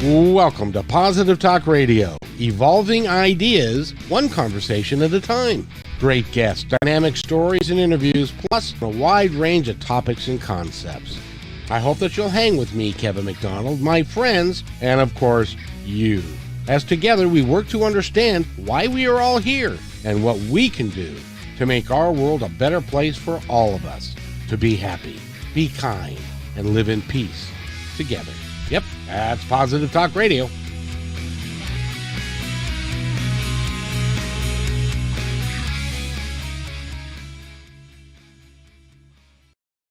Welcome to Positive Talk Radio, evolving ideas, one conversation at a time. Great guests, dynamic stories and interviews, plus a wide range of topics and concepts. I hope that you'll hang with me, Kevin McDonald, my friends, and of course, you. As together we work to understand why we are all here and what we can do to make our world a better place for all of us. To be happy, be kind, and live in peace together. Yep, that's Positive Talk Radio.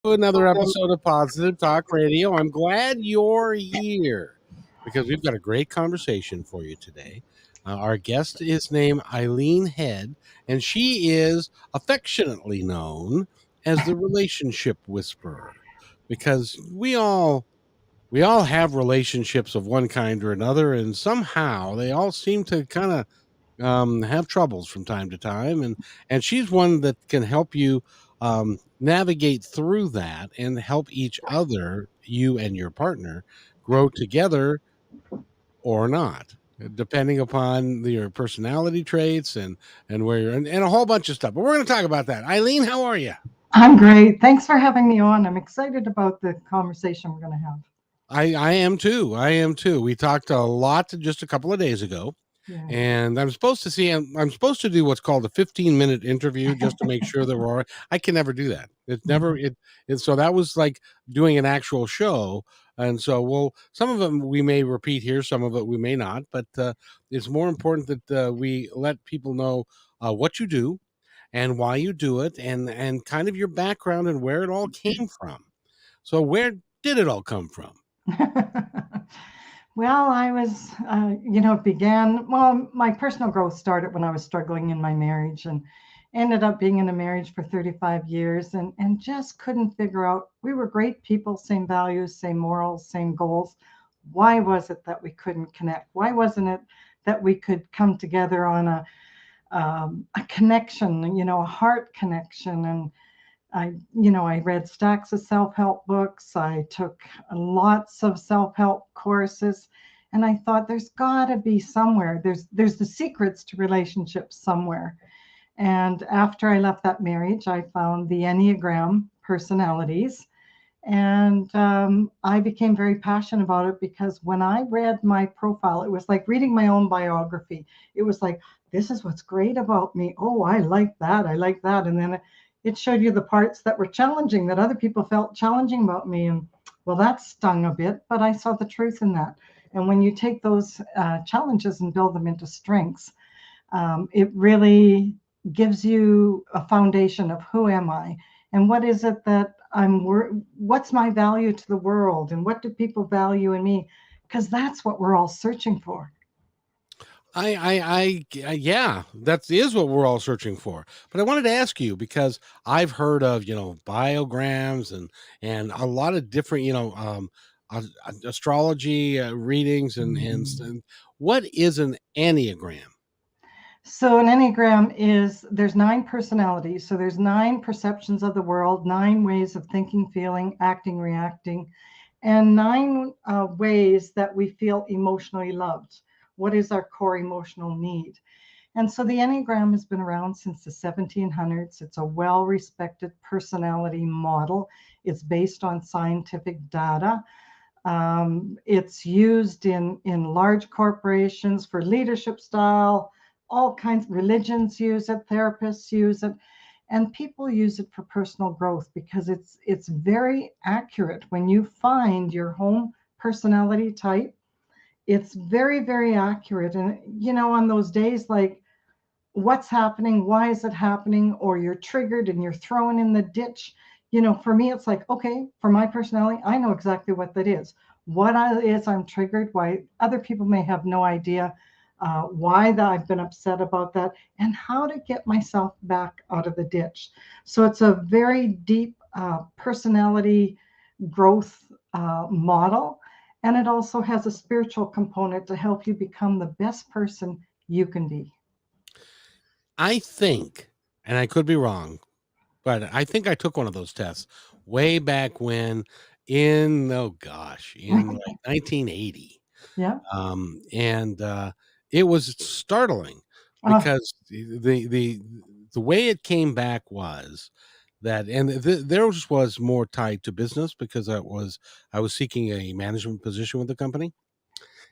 Another episode of Positive Talk Radio. I'm glad you're here because we've got a great conversation for you today. Our guest is named Eileen Head, and she is affectionately known as the relationship whisperer because we all have relationships of one kind or another, and somehow they all seem to kind of have troubles from time to time. And she's one that can help you navigate through that and help each other, you and your partner, grow together or not, depending upon your personality traits and where you're and a whole bunch of stuff. But we're going to talk about that. Eileen, how are you? I'm great. Thanks for having me on. I'm excited about the conversation we're going to have. I am too. We talked a lot just a couple of days ago. Yeah. And I'm supposed to do what's called a 15-minute interview just to make sure that we're all right. I can never do that. So that was like doing an actual show. And so some of them we may repeat here, some of it we may not, but it's more important that we let people know what you do and why you do it and kind of your background and where it all came from. So where did it all come from? Well, I was, it began, my personal growth started when I was struggling in my marriage and ended up being in a marriage for 35 years and just couldn't figure out, we were great people, same values, same morals, same goals. Why was it that we couldn't connect? Why wasn't it that we could come together on a connection, a heart connection? And I read stacks of self-help books. I took lots of self-help courses, and I thought there's got to be somewhere. There's the secrets to relationships somewhere. And after I left that marriage, I found the Enneagram personalities, and I became very passionate about it because when I read my profile, it was like reading my own biography. It was like, this is what's great about me. Oh, I like that. And then it showed you the parts that were challenging, that other people felt challenging about me. And well, that stung a bit, but I saw the truth in that. And when you take those challenges and build them into strengths, it really gives you a foundation of who am I? And what is it that what's my value to the world? And what do people value in me? Because that's what we're all searching for. Yeah, that is what we're all searching for. But I wanted to ask you because I've heard of, biograms and a lot of different, astrology readings and what is an Enneagram? So an Enneagram there's 9 personalities. So there's 9 perceptions of the world, 9 ways of thinking, feeling, acting, reacting, and 9 ways that we feel emotionally loved. What is our core emotional need? And so the Enneagram has been around since the 1700s. It's a well-respected personality model. It's based on scientific data. It's used in large corporations for leadership style. All kinds of religions use it, therapists use it, and people use it for personal growth because it's very accurate. When you find your home personality type, it's very, very accurate. And, on those days, like what's happening, why is it happening, or you're triggered and you're thrown in the ditch, for me, it's like, okay, for my personality, I know exactly what that is. What I'm triggered, why other people may have no idea why I've been upset about that, and how to get myself back out of the ditch. So it's a very deep personality growth model. And it also has a spiritual component to help you become the best person you can be. I think, and I could be wrong, but I think I took one of those tests way back when in like 1980. Yeah. And it was startling Oh. because the way it came back was that, and theirs was more tied to business because I was seeking a management position with the company,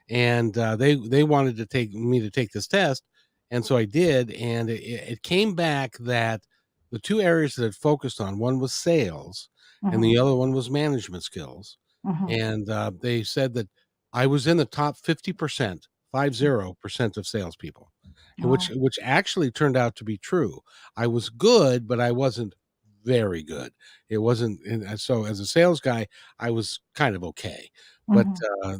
and they wanted to take me to take this test, and so I did, and it came back that the two areas that it focused on, one was sales and Mhm. the other one was management skills, Mhm. and they said that I was in the top 50%, 50% of salespeople, and Oh. which actually turned out to be true. I was good, but I wasn't very good. It wasn't, and so as a sales guy, I was kind of okay, but Mhm. uh,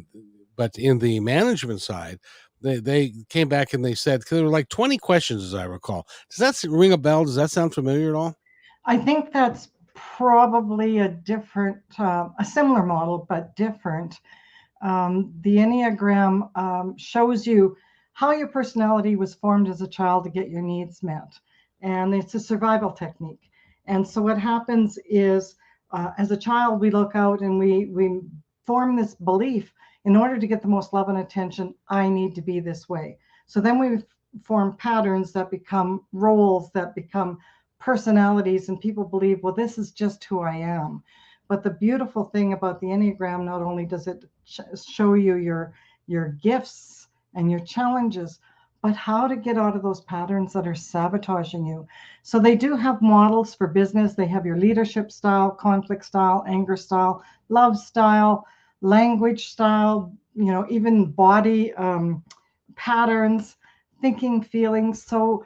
but in the management side, they came back and they said, 'cause there were like 20 questions, as I recall. Does that ring a bell? Does that sound familiar at all? I think that's probably a different, a similar model, but different. The Enneagram shows you how your personality was formed as a child to get your needs met. And it's a survival technique. And so what happens is, as a child, we look out and we form this belief, in order to get the most love and attention, I need to be this way. So then we form patterns that become roles, that become personalities, and people believe, well, this is just who I am. But the beautiful thing about the Enneagram, not only does it show you your gifts and your challenges, but how to get out of those patterns that are sabotaging you. So they do have models for business. They have your leadership style, conflict style, anger style, love style, language style, even body patterns, thinking, feelings. So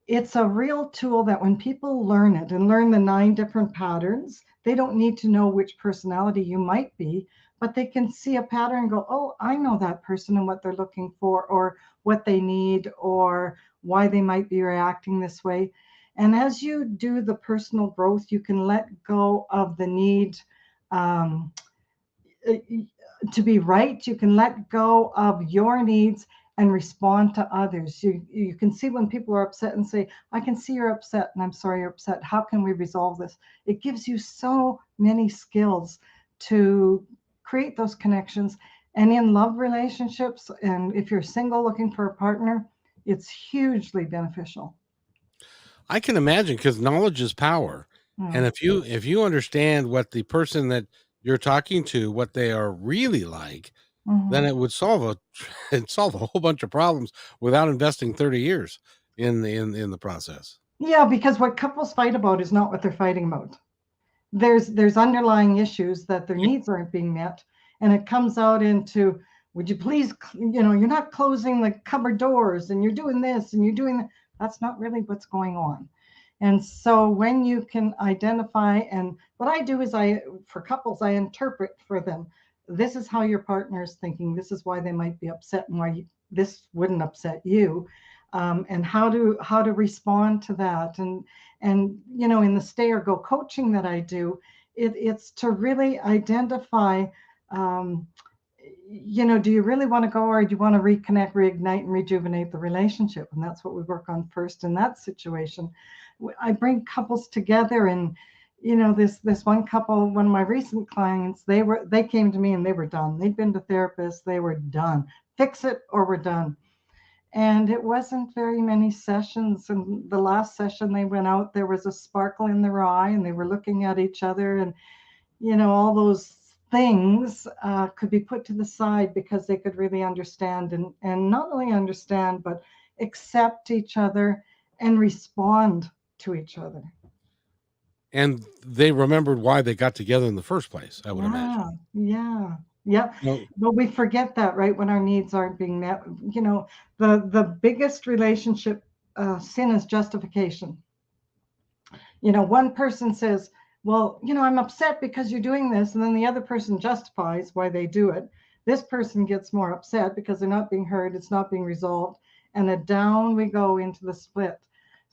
it's a real tool that when people learn it and learn the 9 different patterns, they don't need to know which personality you might be, but they can see a pattern and go, oh, I know that person and what they're looking for, or what they need, or why they might be reacting this way. And as you do the personal growth, you can let go of the need um, to be right. You can let go of your needs and respond to others. You can see when people are upset and say, I can see you're upset and I'm sorry you're upset. How can we resolve this? It gives you so many skills to create those connections. And in love relationships, and if you're single looking for a partner, it's hugely beneficial. I can imagine, because knowledge is power. And Mm. if you understand what the person that you're talking to, what they are really like, then Mhm. it would solve a it'd solve a whole bunch of problems without investing 30 years in the process. Yeah, because what couples fight about is not what they're fighting about. There's underlying issues that their Yep. needs aren't being met, and it comes out into, would you please, you're not closing the cupboard doors, and you're doing this and you're doing that. That's not really what's going on. And so when you can identify, and what I do is, for couples, I interpret for them, this is how your partner is thinking, this is why they might be upset, and why this wouldn't upset you, and how to respond to that. And in the stay or go coaching that I do, it's to really identify, um, do you really want to go, or do you want to reconnect, reignite, and rejuvenate the relationship? And that's what we work on first in that situation. I bring couples together, and this one couple, one of my recent clients, they came to me and they were done. They'd been to therapists, they were done. Fix it or we're done. And it wasn't very many sessions. And the last session they went out, there was a sparkle in their eye, and they were looking at each other, and all those things could be put to the side, because they could really understand, and not only understand, but accept each other and respond to each other. And they remembered why they got together in the first place, I would imagine. Yeah, yeah, yeah. No, But we forget that, right? When our needs aren't being met, the biggest relationship sin is justification. One person says, well, I'm upset because you're doing this. And then the other person justifies why they do it. This person gets more upset because they're not being heard. It's not being resolved. And then down we go into the split.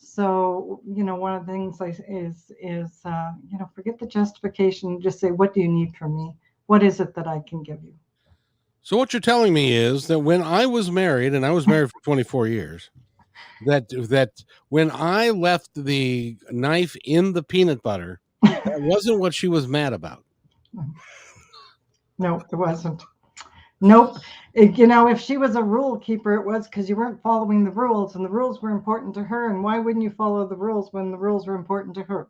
So, one of the things forget the justification. Just say, what do you need from me? What is it that I can give you? so what you're telling me is that when I was married, and I was married for 24 years, that when I left the knife in the peanut butter, that wasn't what she was mad about. No, it wasn't. Nope. If she was a rule keeper, it was because you weren't following the rules, and the rules were important to her. And why wouldn't you follow the rules when the rules were important to her?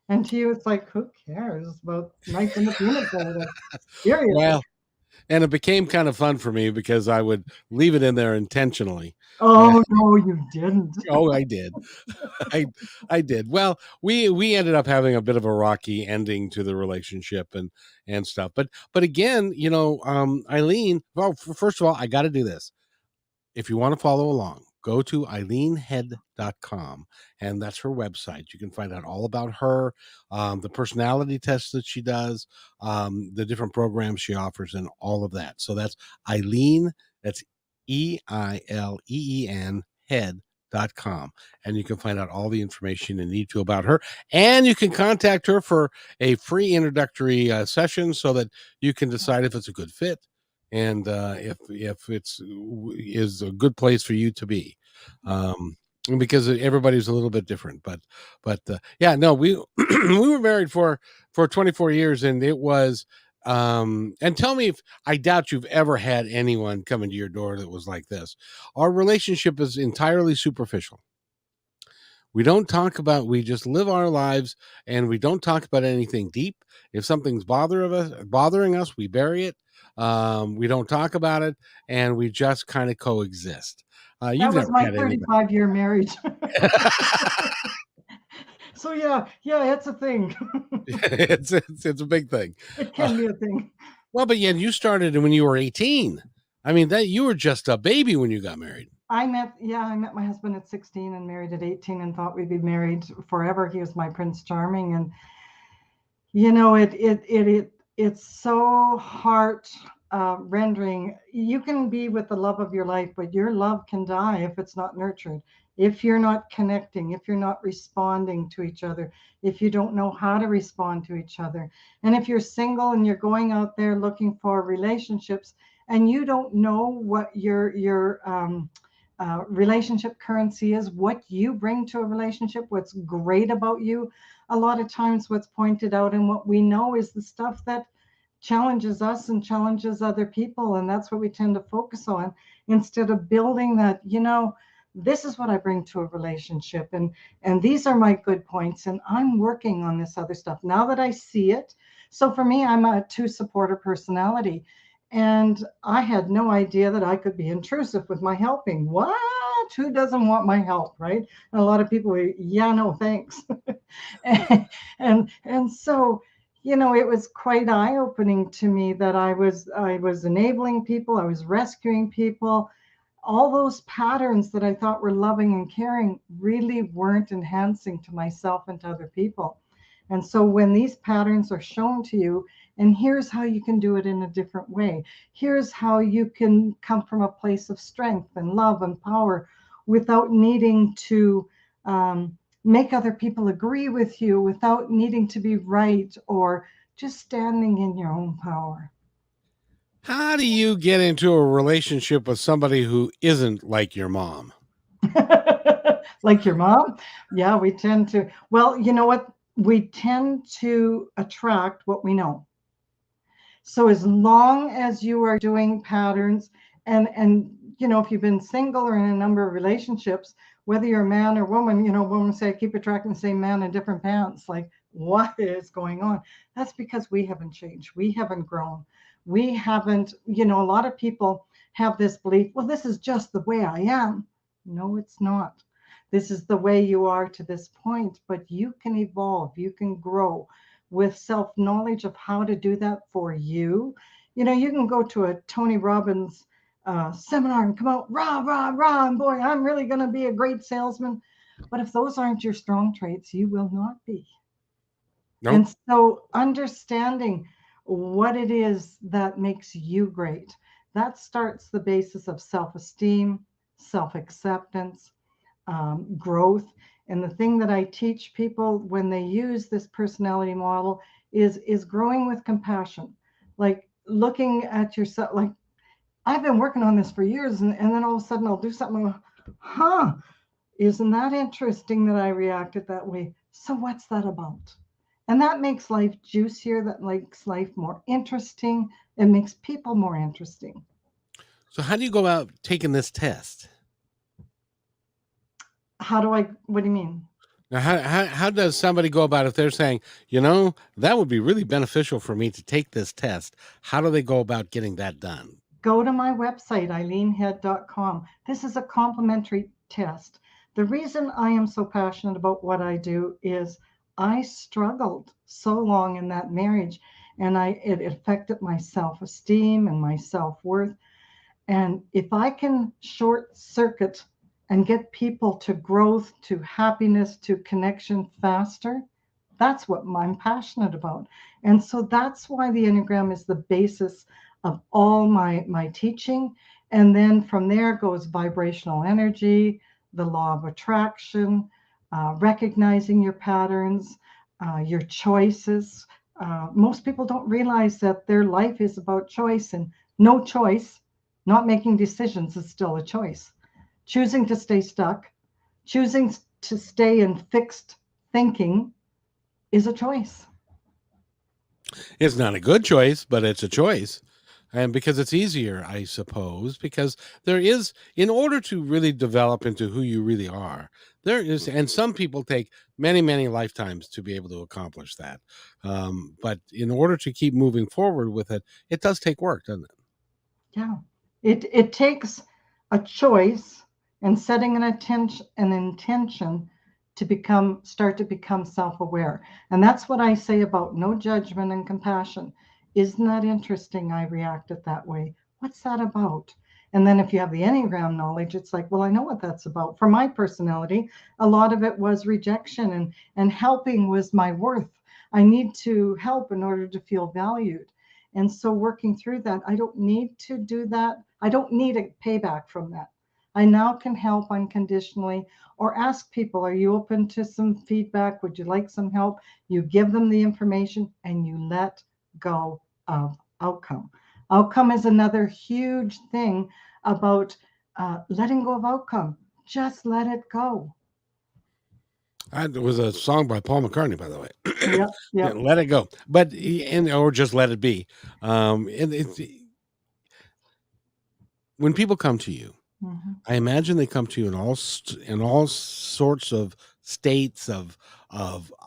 And to you, it's like, who cares about Mike and the peanut butter? Seriously. Well, and it became kind of fun for me because I would leave it in there intentionally. And, Oh, no, you didn't. oh, I did. I I did. Well, we ended up having a bit of a rocky ending to the relationship and stuff. But again, Eileen, well, first of all, I got to do this. If you want to follow along, go to eileenhead.com, and that's her website. You can find out all about her, the personality tests that she does, the different programs she offers, and all of that. So that's Eileen, that's Eileen head.com, and you can find out all the information you need to about her, and you can contact her for a free introductory session so that you can decide if it's a good fit and if it's is a good place for you to be, because everybody's a little bit different. But yeah, no, we we were married for 24 years, and it was and tell me if I doubt you've ever had anyone come into your door that was like this. Our relationship is entirely superficial. We don't talk about, we just live our lives, and we don't talk about anything deep. If something's bothering us, we bury it. We don't talk about it, and we just kind of coexist. You've That was never my had anybody. 35-year marriage. So yeah, it's a thing. It's a big thing. It Uh, can be a thing. well, but yet you started when you were 18. I mean, that you were just a baby when you got married. I met my husband at 16 and married at 18 and thought we'd be married forever. He was my Prince Charming, and it's so heart rendering. You can be with the love of your life, but your love can die if it's not nurtured, if you're not connecting, if you're not responding to each other, if you don't know how to respond to each other. And if you're single and you're going out there looking for relationships and you don't know what your relationship currency is, what you bring to a relationship, what's great about you. A lot of times, what's pointed out and what we know is the stuff that challenges us and challenges other people. And that's what we tend to focus on instead of building that, this is what I bring to a relationship. And these are my good points. And I'm working on this other stuff now that I see it. So for me, I'm a two supporter personality. And I had no idea that I could be intrusive with my helping. What? Who doesn't want my help, right? And a lot of people, yeah, no, thanks. And so it was quite eye-opening to me that I was enabling people, I was rescuing people. All those patterns that I thought were loving and caring really weren't enhancing to myself and to other people. And so when these patterns are shown to you, and here's how you can do it in a different way, here's how you can come from a place of strength and love and power without needing to make other people agree with you, without needing to be right, or just standing in your own power. How do you get into a relationship with somebody who isn't like your mom? Like your mom? Yeah, we tend to. Well, you know what? We tend to attract what we know. So as long as you are doing patterns, and if you've been single or in a number of relationships, whether you're a man or woman, women say I keep attracting the same man in different pants. Like, what is going on? That's because we haven't changed. We haven't grown. We haven't, a lot of people have this belief, well, this is just the way I am. No, it's not. This is the way you are to this point, but you can evolve, you can grow with self knowledge of how to do that for you. You can go to a Tony Robbins seminar and come out rah, rah, rah, and boy, I'm really going to be a great salesman. But if those aren't your strong traits, you will not be. Nope. And so understanding what it is that makes you great, that starts the basis of self esteem, self acceptance, growth. And the thing that I teach people when they use this personality model is growing with compassion, like looking at yourself. Like, I've been working on this for years, and then all of a sudden I'll do something and go, huh, isn't that interesting that I reacted that way? So what's that about? And that makes life juicier, that makes life more interesting. It makes people more interesting. So how do you go about taking this test? What do you mean? Now, how does somebody go about if they're saying, that would be really beneficial for me to take this test? How do they go about getting that done? Go to my website, eileenhead.com. This is a complimentary test. The reason I am so passionate about what I do is I struggled so long in that marriage, and it affected my self-esteem and my self-worth. And if I can short circuit and get people to growth, to happiness, to connection faster, that's what I'm passionate about. And so that's why the Enneagram is the basis of all my teaching. And then from there goes vibrational energy, the law of attraction, recognizing your patterns, your choices. Most people don't realize that their life is about choice, and no choice, not making decisions, is still a choice. Choosing to stay stuck, choosing to stay in fixed thinking is a choice. It's not a good choice, but it's a choice. And because it's easier, I suppose, because there is, in order to really develop into who you really are, there is, and some people take many, many lifetimes to be able to accomplish that. But in order to keep moving forward with it, it does take work, doesn't it? Yeah. It takes a choice and setting an intention to start to become self-aware. And that's what I say about no judgment and compassion. Isn't that interesting? I reacted that way. What's that about? And then if you have the Enneagram knowledge, it's like, well, I know what that's about. For my personality, a lot of it was rejection, and helping was my worth. I need to help in order to feel valued. And so working through that, I don't need to do that. I don't need a payback from that. I now can help unconditionally or ask people, are you open to some feedback? Would you like some help? You give them the information and you let go of outcome. Outcome is another huge thing about letting go of outcome. Just let it go. There was a song by Paul McCartney, by the way. Yep, Yeah, yep. let it go, but or just let it be. And it's when people come to you, Mhm. I imagine they come to you in in all sorts of states of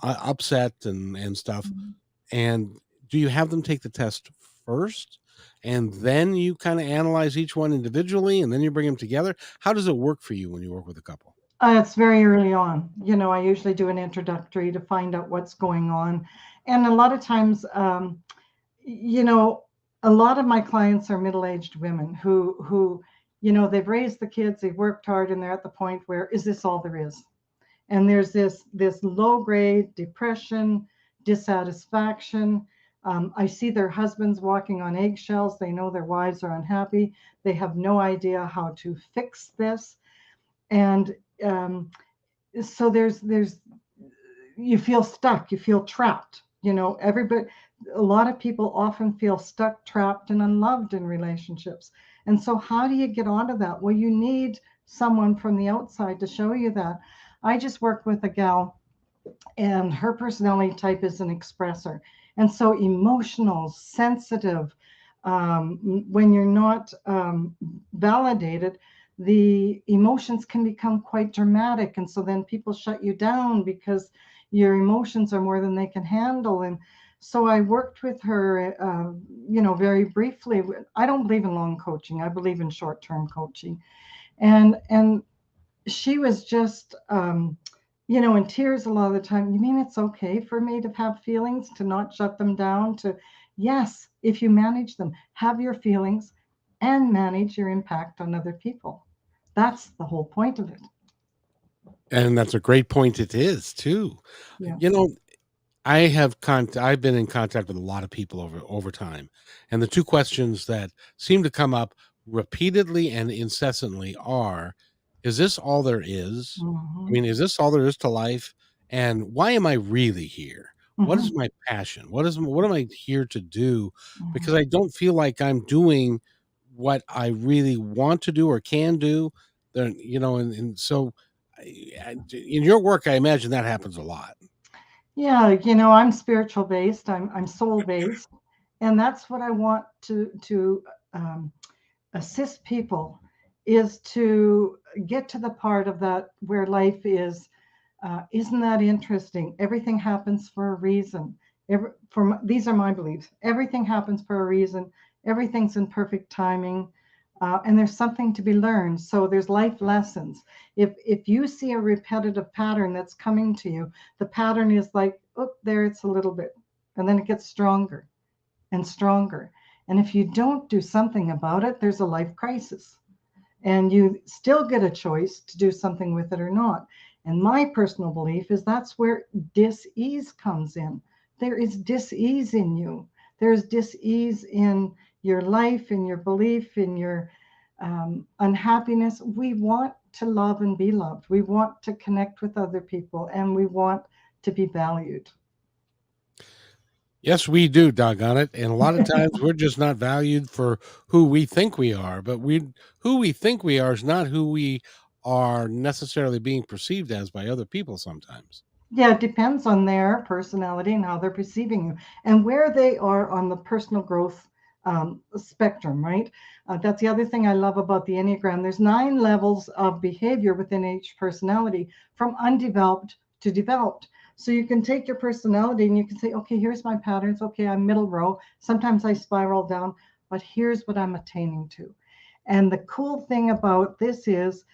upset and stuff. Mhm. And do you have them take the test first, and then you kind of analyze each one individually, and then you bring them together? How does it work for you when you work with a couple? It's very early on. I usually do an introductory to find out what's going on. And a lot of times, you know, a lot of my clients are middle-aged women who they've raised the kids, they've worked hard, and they're at the point where, is this all there is? And there's this low-grade depression, dissatisfaction. I see their husbands walking on eggshells. They know their wives are unhappy. They have no idea how to fix this. And so there's you feel stuck, you feel trapped. Everybody, a lot of people often feel stuck, trapped, and unloved in relationships. And so how do you get onto that? Well, you need someone from the outside to show you that. I just worked with a gal, and her personality type is an expressor, and so emotional, sensitive. When you're not validated, the emotions can become quite dramatic, and so then people shut you down because your emotions are more than they can handle. And so I worked with her, very briefly. I don't believe in long coaching. I believe in short-term coaching, and she was just in tears a lot of the time. You mean it's okay for me to have feelings, to not shut them down? To Yes, if you manage them, have your feelings and manage your impact on other people. That's the whole point of it. And that's a great point. It is too. Yeah. You know, I've been in contact with a lot of people over time, and the two questions that seem to come up repeatedly and incessantly are, is this all there is? I Hmm. mean, is this all there is to life? And why am I really here? What is Hmm. my passion? What am I here to do? Because Hmm. I don't feel like I'm doing what I really want to do or can do. Then, and so in your work, I imagine that happens a lot. Yeah, I'm spiritual based. I'm soul based, and that's what I want to assist people is to get to the part of that where life is. Isn't that interesting? Everything happens for a reason. These are my beliefs. Everything happens for a reason. Everything's in perfect timing, and there's something to be learned. So there's life lessons. If you see a repetitive pattern that's coming to you, the pattern is like, oh, there it's a little bit, and then it gets stronger and stronger. And if you don't do something about it, there's a life crisis. And you still get a choice to do something with it or not. And my personal belief is that's where dis-ease comes in. There is dis-ease in you. There's dis-ease in your life, in your belief, in your unhappiness. We want to love and be loved. We want to connect with other people, and we want to be valued. Yes, we do, doggone it. And a lot of times we're just not valued for who we think we are, but who we think we are is not who we are necessarily being perceived as by other people sometimes. Yeah, it depends on their personality and how they're perceiving you and where they are on the personal growth spectrum, right? That's the other thing I love about the Enneagram. There's 9 levels of behavior within each personality, from undeveloped to developed. So you can take your personality and you can say, okay, here's my patterns. Okay, I'm middle row. Sometimes I spiral down, but here's what I'm attaining to. And the cool thing about this is,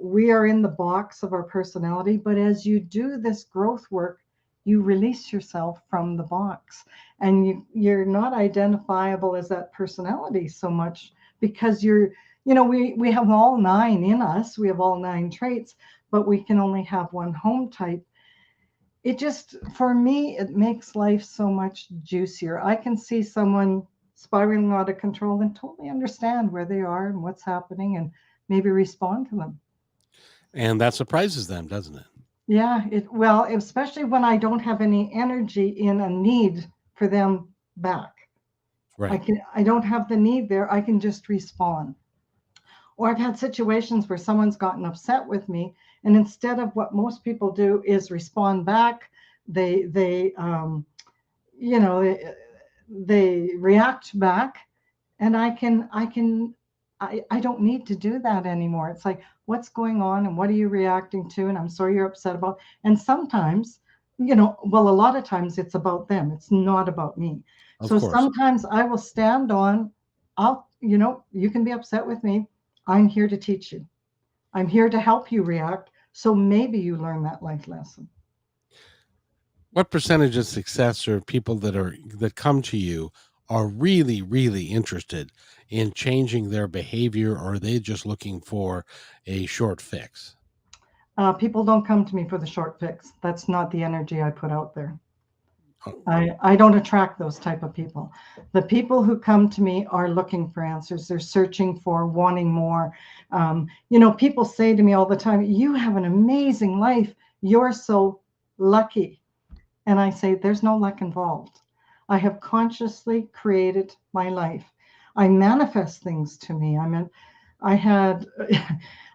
we are in the box of our personality, but as you do this growth work, you release yourself from the box, and you're not identifiable as that personality so much, because we have all 9 in us. We have all 9 traits, but we can only have one home type. It just, for me, it makes life so much juicier. I can see someone spiraling out of control and totally understand where they are and what's happening, and maybe respond to them. And that surprises them, doesn't it? Yeah, well, especially when I don't have any energy in a need for them back. Right. I don't have the need there. I can just respond. Or I've had situations where someone's gotten upset with me, and instead of what most people do is respond back, they you know they react back, and I don't need to do that anymore. It's like, what's going on and what are you reacting to, and I'm sorry you're upset about. And sometimes, well, a lot of times it's about them, it's not about me. Of So course. sometimes I will stand on, you can be upset with me, I'm here to teach you, I'm here to help you react, so maybe you learn that life lesson. What percentage of success or people that come to you are really, really interested in changing their behavior, or are they just looking for a short fix? People don't come to me for the short fix. That's not the energy I put out there. Oh, I don't attract those type of people. The people who come to me are looking for answers. They're searching for, wanting more. People say to me all the time, you have an amazing life. You're so lucky. And I say, there's no luck involved. I have consciously created my life. I manifest things to me. I had,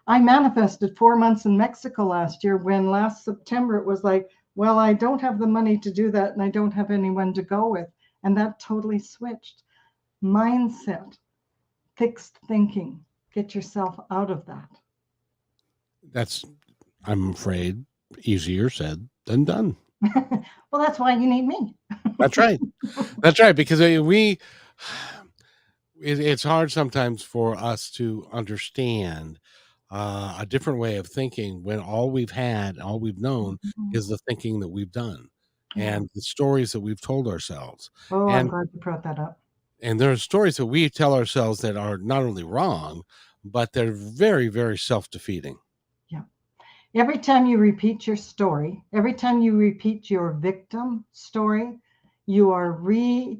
I manifested 4 months in Mexico last year, when last September it was like, well, I don't have the money to do that and I don't have anyone to go with. And that totally switched. Mindset, fixed thinking. Get yourself out of that. that's, I'm afraid, easier said than done. Well, that's why you need me. That's right. That's right. Because it's hard sometimes for us to understand a different way of thinking when all we've had, all we've known is the thinking that we've done Yeah. and the stories that we've told ourselves. Oh, I'm And glad you brought that up. and there are stories that we tell ourselves that are not only wrong, but they're very, very self-defeating. Yeah. Every time you repeat your story, every time you repeat your victim story, you are reigniting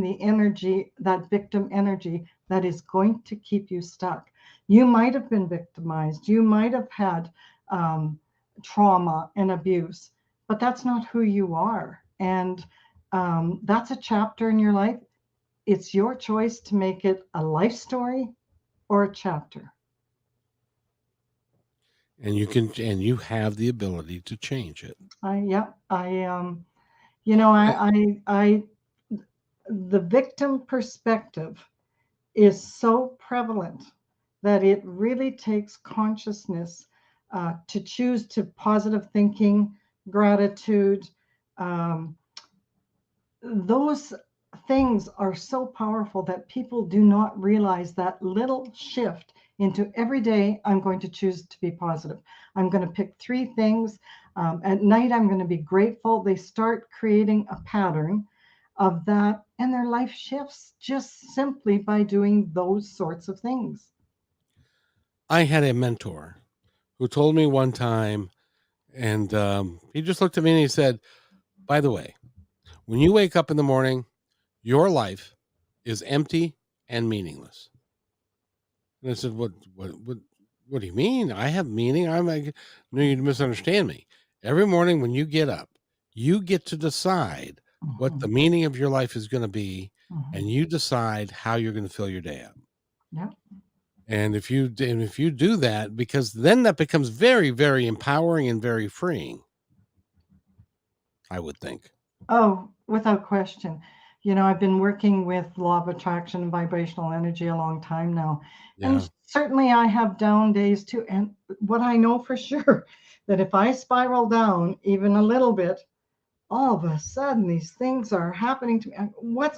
the energy, that victim energy that is going to keep you stuck. You might have been victimized, you might have had trauma and abuse, but that's not who you are. And that's a chapter in your life. It's your choice to make it a life story or a chapter. And you have the ability to change it. Yeah, you know, Uh, the victim perspective is so prevalent that it really takes consciousness to choose to positive thinking, gratitude. Um, those things are so powerful that people do not realize that little shift into every day. I'm going to choose to be positive. I'm going to pick three things. At night, I'm going to be grateful. They start creating a pattern of that, and their life shifts just simply by doing those sorts of things. I had a mentor who told me one time, and he just looked at me and he said, "By the way, when you wake up in the morning, your life is empty and meaningless." And I said, what do you mean? I have meaning? I'm like, no, you misunderstand me. Every morning when you get up, you get to decide what the Mhm, meaning of your life is going to be, and mhm. you decide how you're going to fill your day up. Yeah. And if you do that, because then that becomes very, very empowering and very freeing, I would think. Oh, without question. I've been working with law of attraction and vibrational energy a long time now. And Yeah. certainly I have down days too. And what I know for sure that if I spiral down even a little bit, all of a sudden these things are happening to me.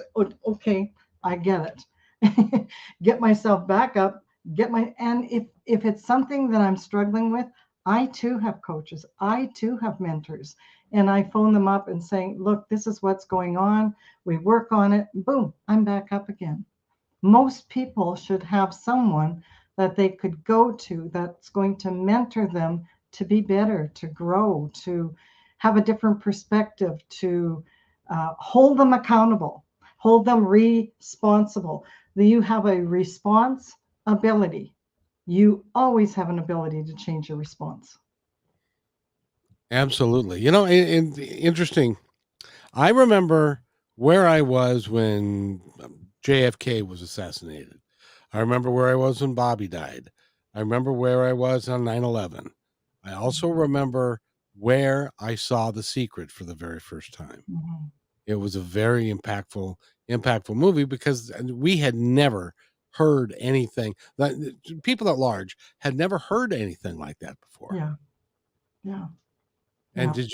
Okay, I get it. Get myself back up, and if it's something that I'm struggling with, I too have coaches, I too have mentors, and I phone them up and say, look, this is what's going on. We work on it, boom, I'm back up again. Most people should have someone that they could go to that's going to mentor them to be better, to grow, to have a different perspective, to hold them accountable, hold them responsible. You have a response ability. You always have an ability to change your response. Absolutely. Interesting. I remember where I was when JFK was assassinated. I remember where I was when Bobby died. I remember where I was on 9/11. I also remember where I saw The Secret for the very first time. Mhm. It was a very impactful movie because we had never heard anything that people at large had never heard anything like that before. Yeah, yeah, And yeah. did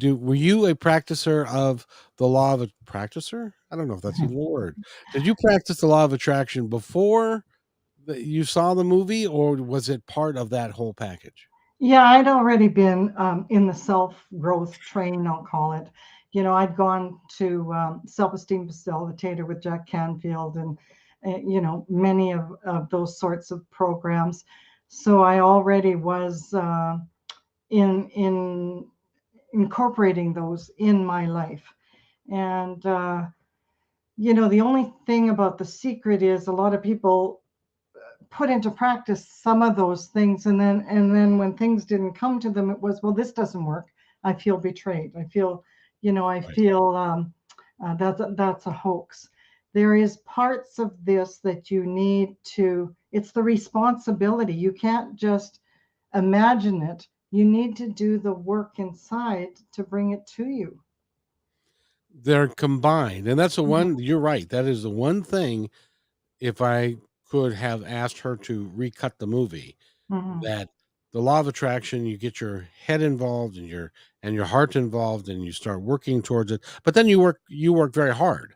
you were you a practicer of the law of a practicer? I don't know if that's even a word. Did you practice the law of attraction before you saw the movie, or was it part of that whole package? Yeah, I'd already been in the self growth training, I'll call it. I'd gone to self esteem facilitator with Jack Canfield and, many of those sorts of programs. So I already was in incorporating those in my life. And, the only thing about The Secret is a lot of people put into practice some of those things, and then when things didn't come to them, it was, well, this doesn't work. I feel betrayed. I Right. feel that's a hoax. There is parts of this that you need to, it's the responsibility. You can't just imagine it. You need to do the work inside to bring it to you. They're combined, and that's the Mhm, one. You're right. That is the one thing. If I could have asked her to recut the movie, mhm, that the law of attraction, you get your head involved and your heart involved, and you start working towards it. But then you work very hard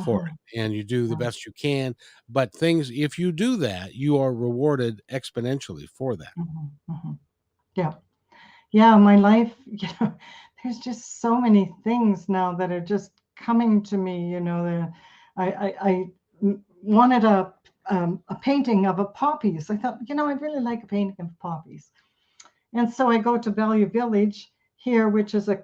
for mhm, it, and you do the yeah, best you can. But things, if you do that, you are rewarded exponentially for that. mhm, mhm. Yeah. Yeah, my life, there's just so many things now that are just coming to me. I wanted a painting of a poppies. I thought, I'd really like a painting of poppies. And so I go to Value Village here, which is a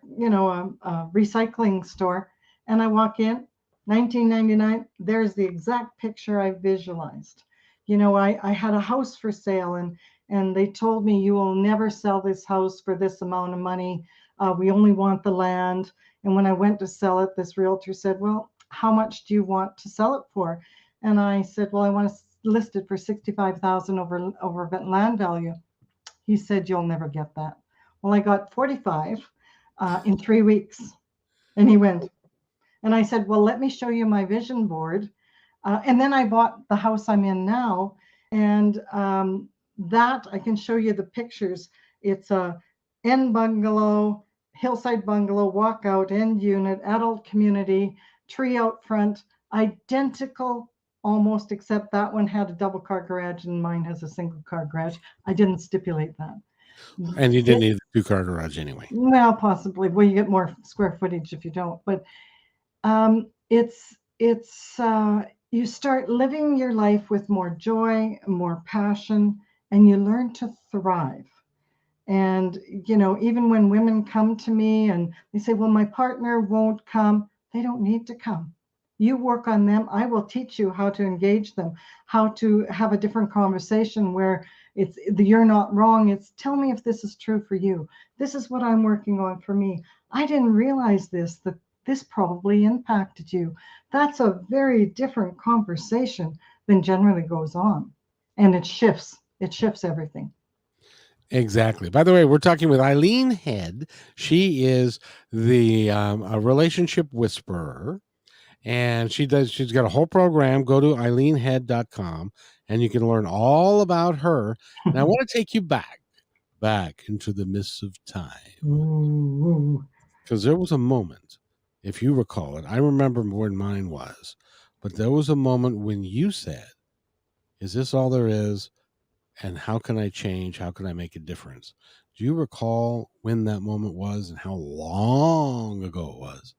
recycling store, and I walk in, 1999. There's the exact picture I visualized. I had a house for sale, and they told me, you will never sell this house for this amount of money. We only want the land. And when I went to sell it, this realtor said, well, how much do you want to sell it for? And I said, well, I want to list it for 65,000 over land value. He said, you'll never get that. Well, I got 45 in 3 weeks. And he went, and I said, well, let me show you my vision board. And then I bought the house I'm in now, and that I can show you the pictures. It's a end bungalow, hillside bungalow, walkout, end unit, adult community, tree out front, identical almost, except that one had a double car garage and mine has a single car garage. I didn't stipulate that. And you didn't It, need a two-car garage anyway. well, possibly. Well, you get more square footage if you don't, but it's you start living your life with more joy, more passion, and you learn to thrive. And even when women come to me and they say, well, my partner won't come, they don't need to come. You work on them. I will teach you how to engage them, how to have a different conversation where it's you're not wrong. It's tell me if this is true for you. This is what I'm working on for me. I didn't realize that this probably impacted you. That's a very different conversation than generally goes on. And it shifts everything. Exactly. By the way, we're talking with Eileen Head. She is the a relationship whisperer, and she's got a whole program. Go to eileenhead.com and you can learn all about her. And I want to take you back into the mists of time, Ooh. because there was a moment, if you recall it, I remember when mine was, but there was a moment when you said, is this all there is? And how can I change? How can I make a difference? Do you recall when that moment was and how long ago it was?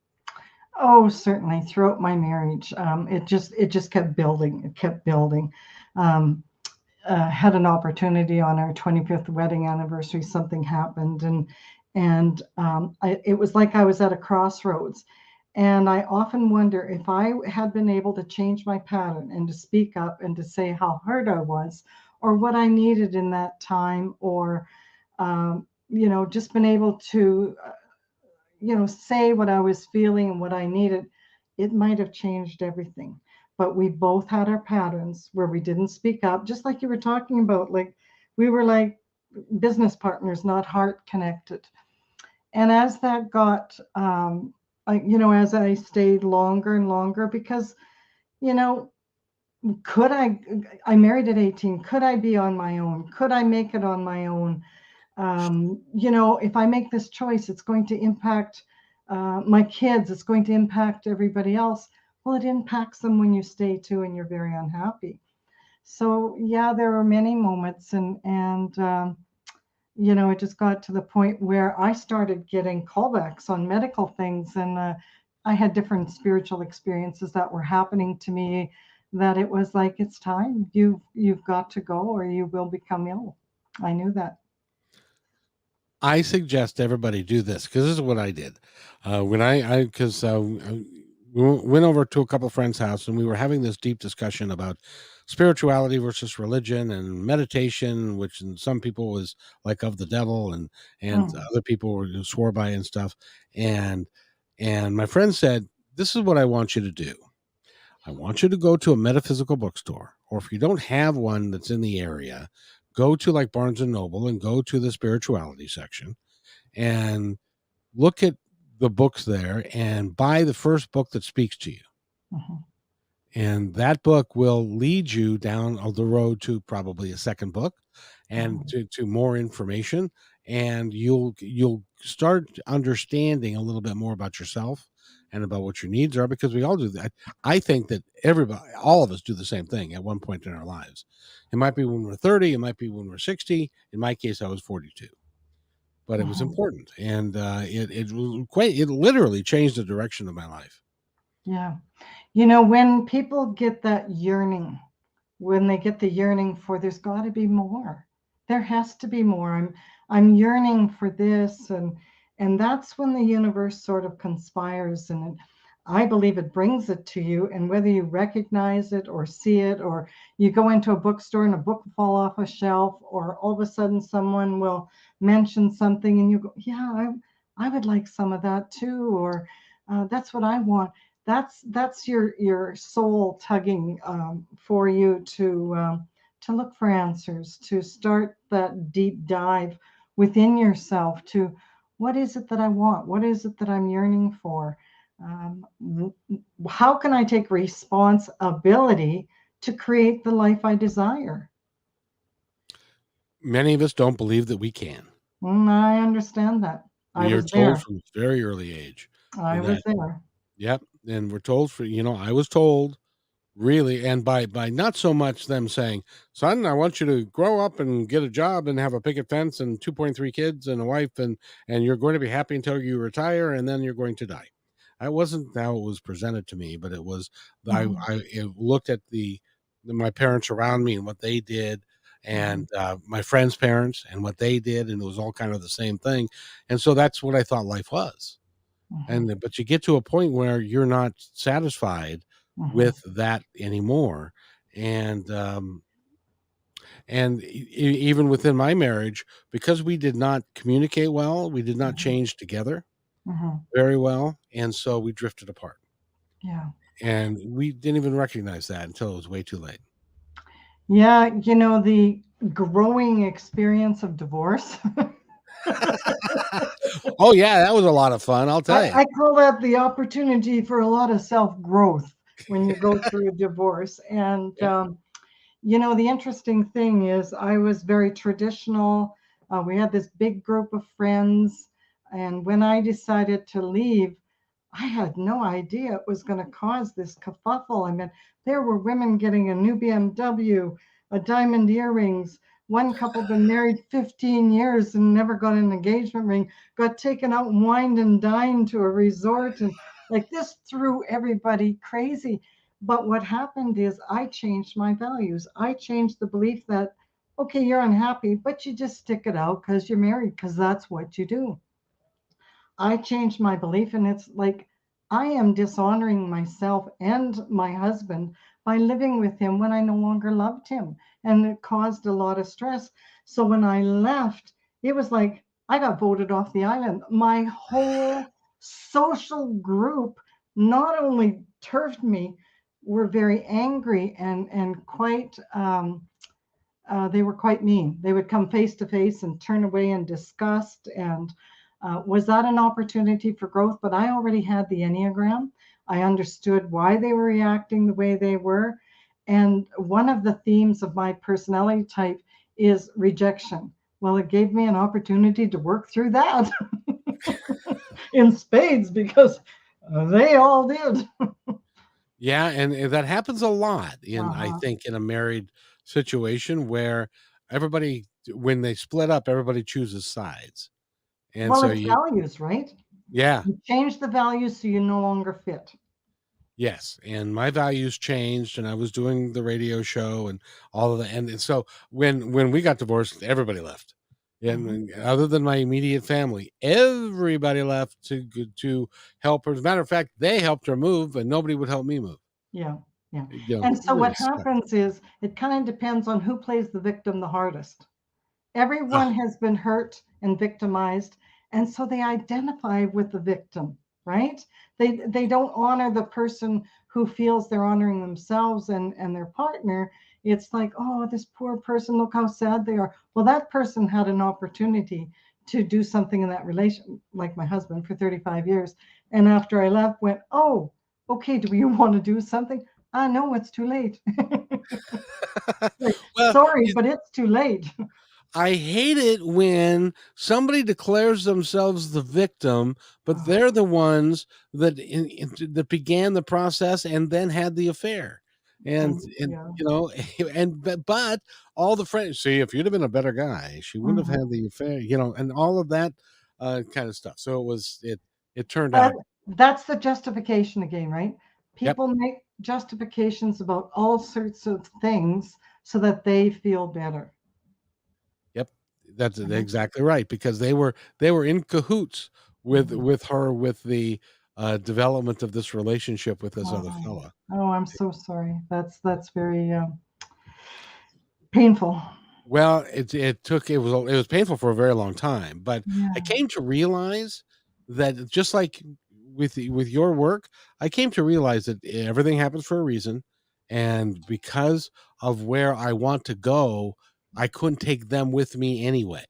Oh, certainly. Throughout my marriage, it just kept building. It kept building. Um, had an opportunity on our 25th wedding anniversary. Something happened, and it was like I was at a crossroads. And I often wonder if I had been able to change my pattern and to speak up and to say how hurt I was, or what I needed in that time, or just been able to say what I was feeling and what I needed, it might have changed everything. But we both had our patterns where we didn't speak up, just like you were talking about. Like we were like business partners, not heart connected. And as that got, as I stayed longer and longer, because, you know, I married at 18. Could I be on my own? Could I make it on my own? If I make this choice, it's going to impact my kids, it's going to impact everybody else. Well, it impacts them when you stay too and you're very unhappy. So, yeah, there were many moments, and it just got to the point where I started getting callbacks on medical things, and I had different spiritual experiences that were happening to me. That it was like it's time you've got to go or you will become ill. I knew that. I suggest everybody do this because this is what I did when because we went over to a couple friends' house and we were having this deep discussion about spirituality versus religion and meditation, which in some people was like of the devil, and Mm. other people were swore by and stuff. And and my friend said, "This is what I want you to do. I want you to go to a metaphysical bookstore, or if you don't have one that's in the area, go to like Barnes and Noble and go to the spirituality section and look at the books there and buy the first book that speaks to you. Mhm. And that book will lead you down the road to probably a second book and Mhm. to more information. And you'll start understanding a little bit more about yourself and about what your needs are, because we all do that. I think that everybody, all of us, do the same thing at one point in our lives. It might be when we're 30, it might be when we're 60. In my case, I was 42, but it was Mhm. important, and it literally changed the direction of my life. Yeah. When people get that yearning, when they get the yearning for there's got to be more. There has to be more. I'm yearning for this, and that's when the universe sort of conspires, and I believe it brings it to you, and whether you recognize it or see it, or you go into a bookstore and a book will fall off a shelf, or all of a sudden someone will mention something and you go, yeah, I would like some of that too, or that's what I want. That's your soul tugging for you to look for answers, to start that deep dive within yourself to what is it that I want, what is it that I'm yearning for. How can I take responsibility to create the life I desire? Many of us don't believe that we can. I understand that. I We are was told there. from a very early age I that, was there. yep, and we're told I was told really, and by not so much them saying, "Son, I want you to grow up and get a job and have a picket fence and 2.3 kids and a wife, and you're going to be happy until you retire, and then you're going to die." That wasn't how it was presented to me, but it was. Mhm, I looked at my parents around me and what they did, mhm, and my friends' parents and what they did, and it was all kind of the same thing, and so that's what I thought life was. mhm, And but you get to a point where you're not satisfied mhm, with that anymore, and even within my marriage, because we did not communicate well, we did not mhm, change together mhm. very well, and so we drifted apart, Yeah. and we didn't even recognize that until it was way too late. Yeah, the growing experience of divorce. Oh yeah, that was a lot of fun, I'll tell you. I call that the opportunity for a lot of self growth when you go through a divorce. And, Yep. the interesting thing is, I was very traditional. We had this big group of friends. And when I decided to leave, I had no idea it was going to cause this kerfuffle. I mean, there were women getting a new BMW, a diamond earrings. One couple been married 15 years and never got an engagement ring, got taken out and wined and dined to a resort. And like this threw everybody crazy. But what happened is I changed my values. I changed the belief that, okay, you're unhappy, but you just stick it out because you're married, because that's what you do. I changed my belief, and it's like I am dishonoring myself and my husband by living with him when I no longer loved him. And it caused a lot of stress. So when I left, it was like I got voted off the island. My whole social group not only turfed me, were very angry and quite they were quite mean. They would come face to face and turn away in disgust. And was that an opportunity for growth? But I already had the Enneagram. I understood why they were reacting the way they were. And one of the themes of my personality type is rejection. Well, it gave me an opportunity to work through that in spades, because they all did. Yeah, and that happens a lot I Uh-huh. think in a married situation where everybody, when they split up, everybody chooses sides, and Well, so it's values, right? yeah. You change the values so you no longer fit. Yes, and my values changed, and I was doing the radio show and all of that, and so when we got divorced, everybody left, Mhm. and other than my immediate family, everybody left to help her. As a matter of fact, they helped her move, and nobody would help me move. Yeah, yeah. It And so really what sucked. happens is it kind of depends on who plays the victim the hardest. Ah, Everyone has been hurt and victimized, and so they identify with the victim, right? They don't honor the person who feels they're honoring themselves and their partner. It's like, oh, this poor person, look how sad they are. Well, that person had an opportunity to do something in that relation, like my husband for 35 years. And after I left, went, oh, okay, do you want to do something? No, it's too late. Like, well, sorry, but it's too late. I hate it when somebody declares themselves the victim, but Oh, they're the ones that began the process and then had the affair. And yeah. and but all the friends see, if you'd have been a better guy, she wouldn't have Mhm. had the affair, and all of that kind of stuff. So it turned But out. that's the justification again, right? Yep. People make justifications about all sorts of things so that they feel better. Yep, that's Mhm, exactly right, because they were in cahoots mhm, with her, with the development of this relationship with this other mhm. fella. Oh, I'm so sorry. That's very painful. Well, it was painful for a very long time, but I Yeah, came to realize that, just like with your work, I came to realize that everything happens for a reason, and because of where I want to go, I couldn't take them with me anyway.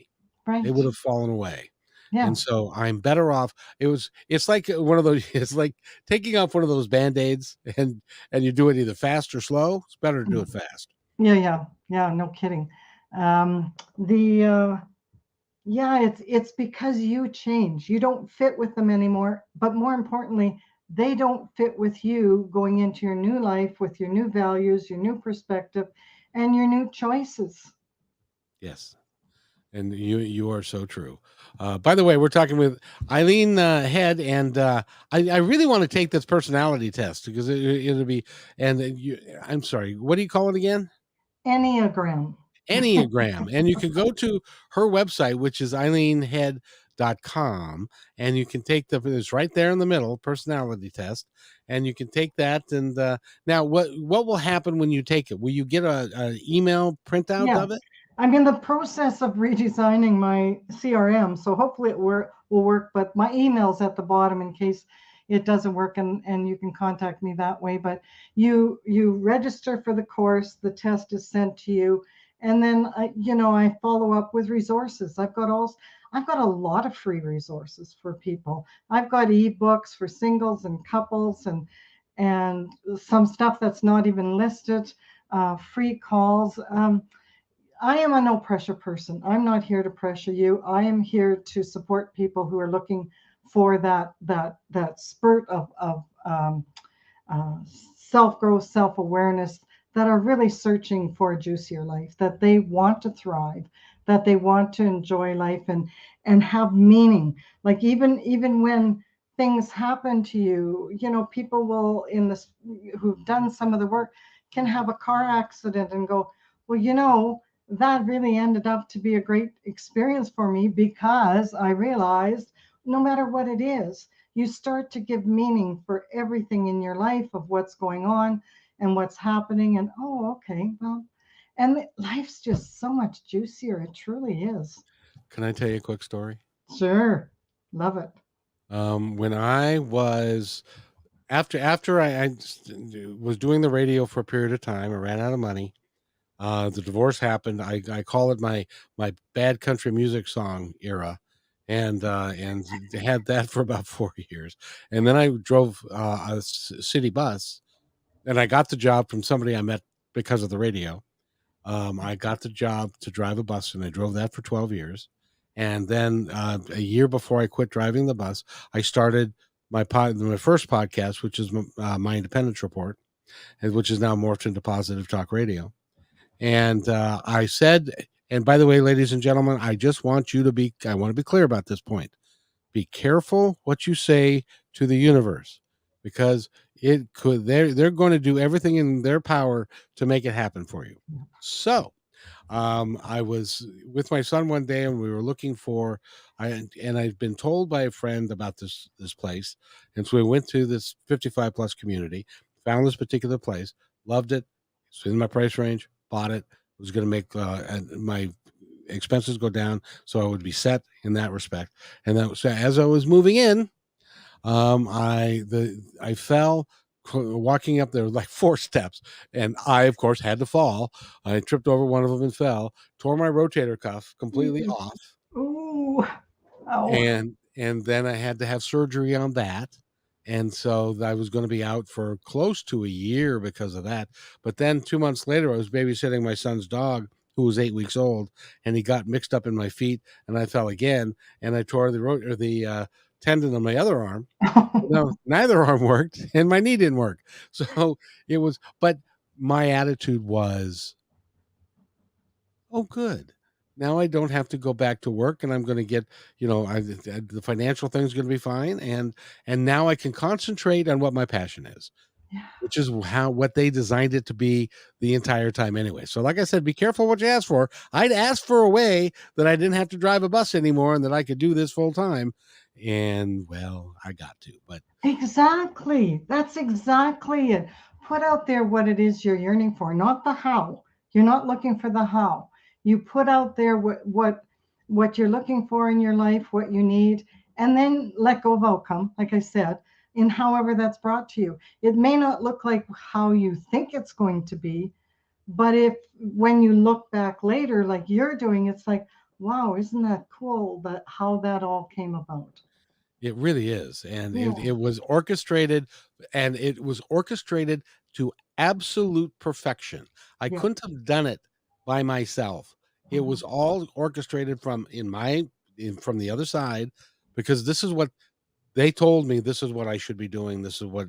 They right. would have fallen away. Yeah. And so I'm better off. It's like one of those, it's like taking off one of those band-aids, and you do it either fast or slow. It's better to do it fast. Yeah, yeah, yeah. No kidding. The Yeah, it's because you change. You don't fit with them anymore. But more importantly, they don't fit with you going into your new life with your new values, your new perspective, and your new choices. Yes. And you are so true. By the way, we're talking with Eileen Head, and I really want to take this personality test because it'll be. And I'm sorry, what do you call it again? Enneagram. Enneagram. And you can go to her website, which is eileenhead.com, and you can take it's right there in the middle, personality test, and you can take that. And now, what will happen when you take it? Will you get a email printout Yeah, of it? I'm in the process of redesigning my CRM, so hopefully will work. But my email's at the bottom in case it doesn't work, and you can contact me that way. But you register for the course, the test is sent to you, and then I follow up with resources. I've got a lot of free resources for people. I've got ebooks for singles and couples, and some stuff that's not even listed. Free calls. I am a no pressure person. I'm not here to pressure you. I am here to support people who are looking for that spurt of uh, self growth, self awareness, that are really searching for a juicier life, that they want to thrive, that they want to enjoy life and have meaning. Like even when things happen to you, people will in this who've done some of the work can have a car accident and go, well, that really ended up to be a great experience for me because I realized no matter what it is, you start to give meaning for everything in your life of what's going on and what's happening. And oh, okay, well, and life's just so much juicier. It truly is. Can I tell you a quick story? Sure. Love it. When I was after I was doing the radio for a period of time, I ran out of money. The divorce happened. I call it my bad country music song era, and had that for about 4 years, and then I drove a city bus, and I got the job from somebody I met because of the radio. I got the job to drive a bus, and I drove that for 12 years. And then a year before I quit driving the bus, I started my first podcast, which is my Independence Report, and which is now morphed into Positive Talk Radio. And I said, and by the way, ladies and gentlemen, I want to be clear about this point. Be careful what you say to the universe, because they're going to do everything in their power to make it happen for you. So I was with my son one day, and we were looking for, I'd been told by a friend about this place, and so we went to this 55 plus community, found this particular place, loved it. It's in my price range, bought it. Was going to make my expenses go down, so I would be set in that respect. And that was, as I was moving in, I fell walking up there like 4 steps, and I of course had to fall. I tripped over one of them and fell, tore my rotator cuff completely off, Ooh. Oh. and then I had to have surgery on that. And so I was going to be out for close to a year because of that. But then 2 months later, I was babysitting my son's dog, who was 8 weeks old, and he got mixed up in my feet, and I fell again, and I tore the tendon on my other arm. No, neither arm worked, and my knee didn't work. So it was, but my attitude was, oh, good. Now I don't have to go back to work, and I'm going to get, the financial thing's going to be fine, and now I can concentrate on what my passion is, Yeah. which is what they designed it to be the entire time anyway. So, like I said, be careful what you ask for. I'd asked for a way that I didn't have to drive a bus anymore, and that I could do this full time, and well, I got to, but Exactly. That's exactly it. Put out there what it is you're yearning for, not the how. You're not looking for the how. You put out there what you're looking for in your life, what you need, and then let go of outcome, like I said, in however that's brought to you. It may not look like how you think it's going to be, but if when you look back later, like you're doing, it's like, wow, isn't that cool that how that all came about? It really is, and it Yeah. was orchestrated, and it was orchestrated to absolute perfection. I Yeah. couldn't have done it by myself. It was Mhm. all orchestrated from the other side, because this is what they told me. This is what I should be doing. This is what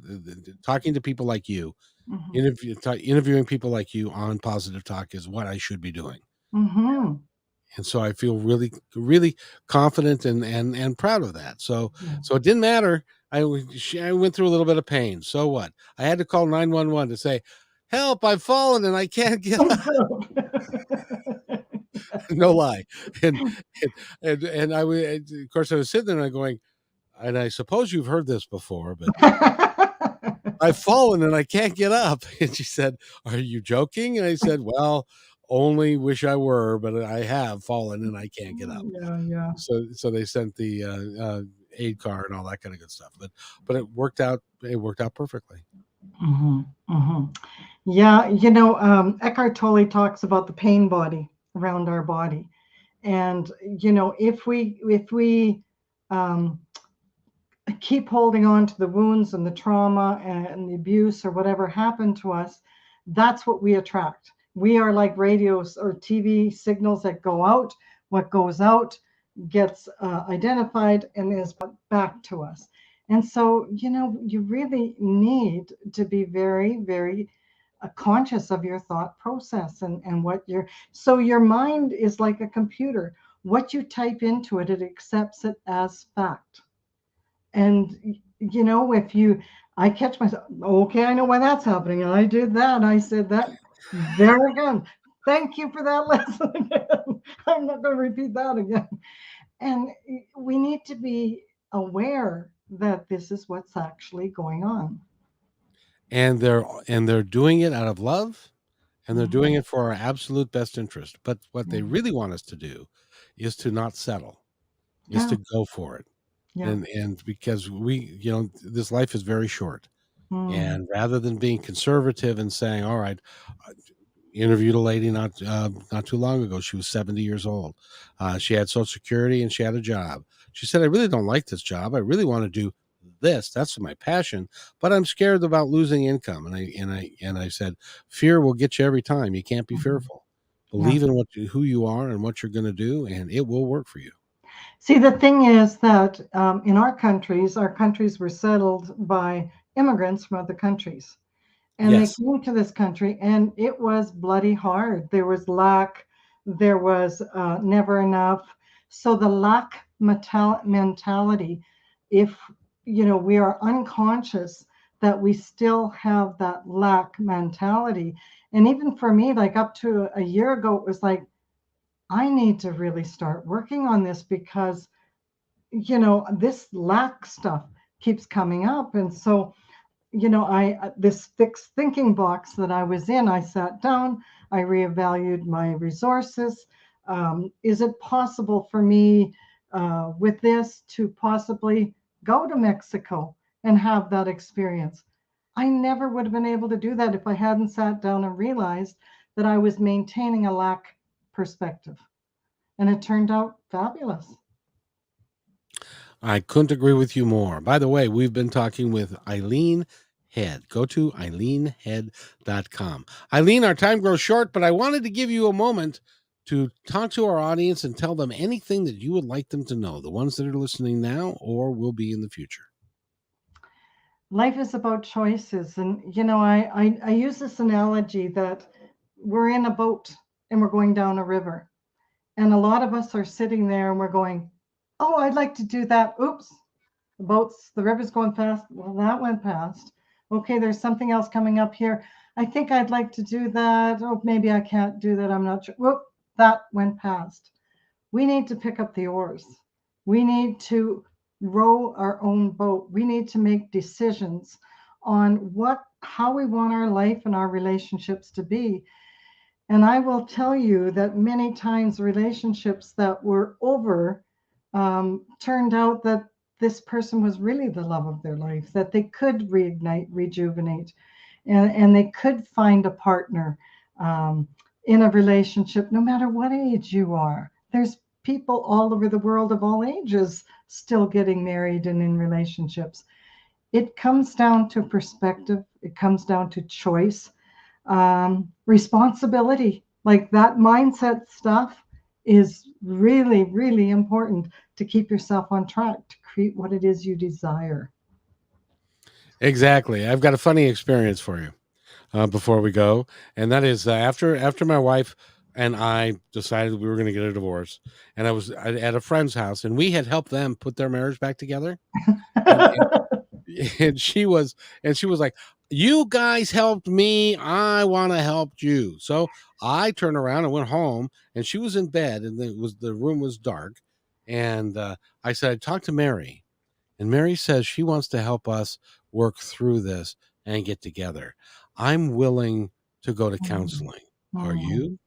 talking to people like you, Mhm. interviewing people like you on Positive Talk is what I should be doing. Mhm. And so I feel really, really confident and proud of that. Yeah. So it didn't matter. I went through a little bit of pain. So what? I had to call 911 to say, "Help! I've fallen and I can't get Oh, up." good. No lie. And and of course I was sitting there and going, and I suppose you've heard this before, but I've fallen and I can't get up. And she said, "Are you joking?" And I said, "Well, only wish I were, but I have fallen and I can't get up." Yeah, yeah. So they sent the aid car and all that kind of good stuff. But it worked out. It worked out perfectly. Hmm. Hmm. Yeah, Eckhart Tolle talks about the pain body around our body, and if we um, keep holding on to the wounds and the trauma and the abuse or whatever happened to us, that's what we attract. We are like radios or TV signals that go out. What goes out gets identified and is brought back to us. And so, you really need to be very, very conscious of your thought process and what so your mind is like a computer. What you type into it, it accepts it as fact. And if I catch myself, okay, I know why that's happening. I did that. I said that. There again. Thank you for that lesson again. I'm not going to repeat that again. And we need to be aware that this is what's actually going on. And they're doing it out of love, and they're doing Mhm. it for our absolute best interest. But what they Yeah. really want us to do is to not settle, is Yeah. to go for it. Yeah. And because this life is very short. Mm. And rather than being conservative and saying, "All right," interviewed a lady not too long ago. She was 70 years old. She had Social Security and she had a job. She said, "I really don't like this job. I really want to do this. That's my passion, but I'm scared about losing income." And I said, "Fear will get you every time. You can't be Mhm. fearful. Yeah. Believe in who you are and what you're going to do, and it will work for you." See, the thing is that in our countries were settled by immigrants from other countries. And they Yes. came to this country, and it was bloody hard. There was lack, there was never enough. So the lack mentality, if we are unconscious that we still have that lack mentality. And even for me, like up to a year ago, it was like, I need to really start working on this because this lack stuff keeps coming up. And so I this fixed thinking box that I was in, I sat down, I reevaluated my resources. Is it possible for me with this to possibly go to Mexico and have that experience? I never would have been able to do that if I hadn't sat down and realized that I was maintaining a lack perspective. And it turned out fabulous. I couldn't agree with you more. By the way, we've been talking with Eileen Head. Go to eileenhead.com. Eileen, our time grows short, but I wanted to give you a moment to talk to our audience and tell them anything that you would like them to know, the ones that are listening now or will be in the future. Life is about choices. And, I use this analogy that we're in a boat and we're going down a river. And a lot of us are sitting there and we're going, oh, I'd like to do that. Oops, the river's going fast. Well, that went past. Okay, there's something else coming up here. I think I'd like to do that. Oh, maybe I can't do that. I'm not sure. Whoop, that went past. We need to pick up the oars. We need to row our own boat. We need to make decisions on how we want our life and our relationships to be. And I will tell you that many times relationships that were over turned out that this person was really the love of their life, that they could reignite, rejuvenate, and they could find a partner in a relationship, no matter what age you are. There's people all over the world of all ages still getting married and in relationships. It comes down to perspective. It comes down to choice, responsibility. Like that mindset stuff is really, really important to keep yourself on track to create what it is you desire. Exactly. I've got a funny experience for you before we go, and that is after my wife and I decided we were going to get a divorce, and I was at a friend's house, and we had helped them put their marriage back together, and and she was like, "You guys helped me, I want to help you." So I turned around and went home, and she was in bed, and the room was dark, and I said, "I talked to Mary." And Mary says she wants to help us work through this and get together. I'm willing to go to counseling. Are Mhm. you?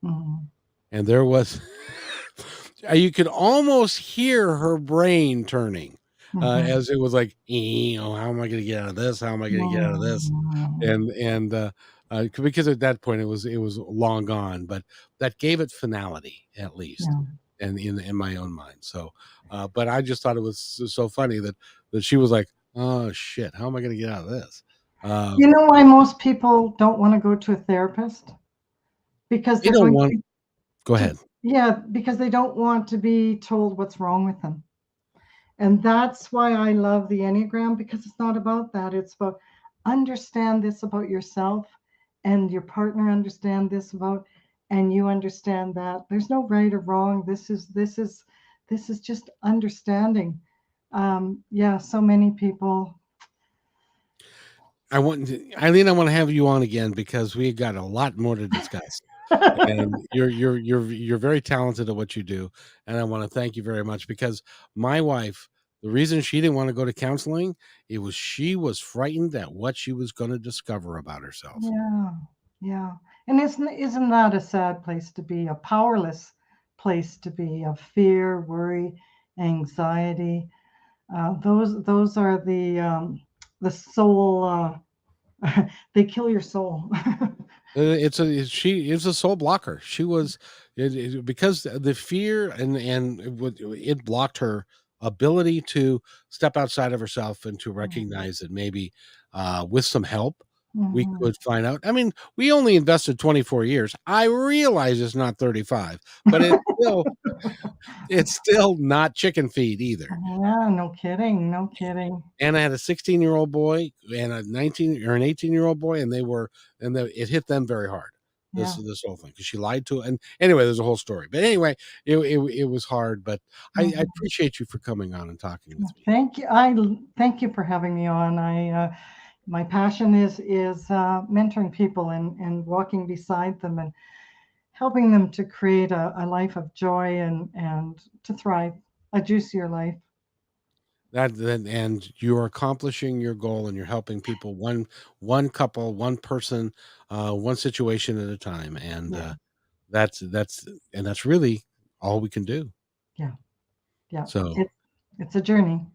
Mhm. And there was, you could almost hear her brain turning Mhm. as it was like, how am I going to get out of this? How am I going to get out of this? Mhm. And because at that point it was long gone, but that gave it finality at least, Yeah. and in my own mind. So, but I just thought it was so funny that she was like, "Oh shit, how am I going to get out of this?" You know why most people don't want to go to a therapist? Because They they're don't going want. Go to, ahead. yeah, because they don't want to be told what's wrong with them. And that's why I love the Enneagram, because it's not about that. It's about understand this about yourself, and your partner understand this about, and you understand that. There's no right or wrong. This is just understanding. Yeah, so many people. Eileen, I want to have you on again because we got a lot more to discuss. And you're very talented at what you do, and I want to thank you very much because my wife, the reason she didn't want to go to counseling, it was she was frightened at what she was going to discover about herself. Yeah, yeah. And isn't that a sad place to be, a powerless place to be, of fear, worry, anxiety? Those are the soul. They kill your soul. She is a soul blocker. She was because the fear and it blocked her ability to step outside of herself and to recognize that maybe with some help we Mhm. could find out. I mean, we only invested 24 years. I realize it's not 35, but it's still not chicken feed either. Yeah, no kidding, no kidding. And I had a 16-year-old boy and a 19 or an 18-year-old boy, and it hit them very hard. Yeah. This whole thing because she lied to it. And anyway, there's a whole story. But anyway, it was hard. But I Mhm. appreciate you for coming on and talking with me. Thank you. Thank you for having me on. My passion is mentoring people and walking beside them and helping them to create a life of joy and to thrive, a juicier life. That and you're accomplishing your goal, and you're helping people one couple, one person, one situation at a time. And Yeah, that's and that's really all we can do. yeah, yeah. So It's a journey.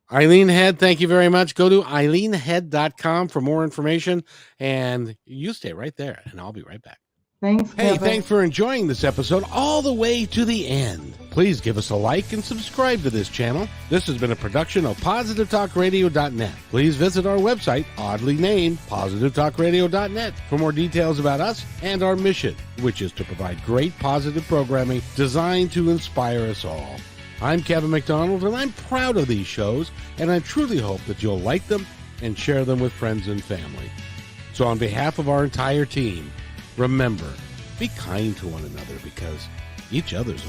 Eileen Head, thank you very much. Go to eileenhead.com for more information, and you stay right there, and I'll be right back. Thanks, Hey, Kevin. thanks for enjoying this episode all the way to the end. Please give us a like and subscribe to this channel. This has been a production of positivetalkradio.net. Please visit our website, oddly named positivetalkradio.net, for more details about us and our mission, which is to provide great positive programming designed to inspire us all. I'm Kevin McDonald, and I'm proud of these shows, and I truly hope that you'll like them and share them with friends and family. So on behalf of our entire team, remember, be kind to one another because each other's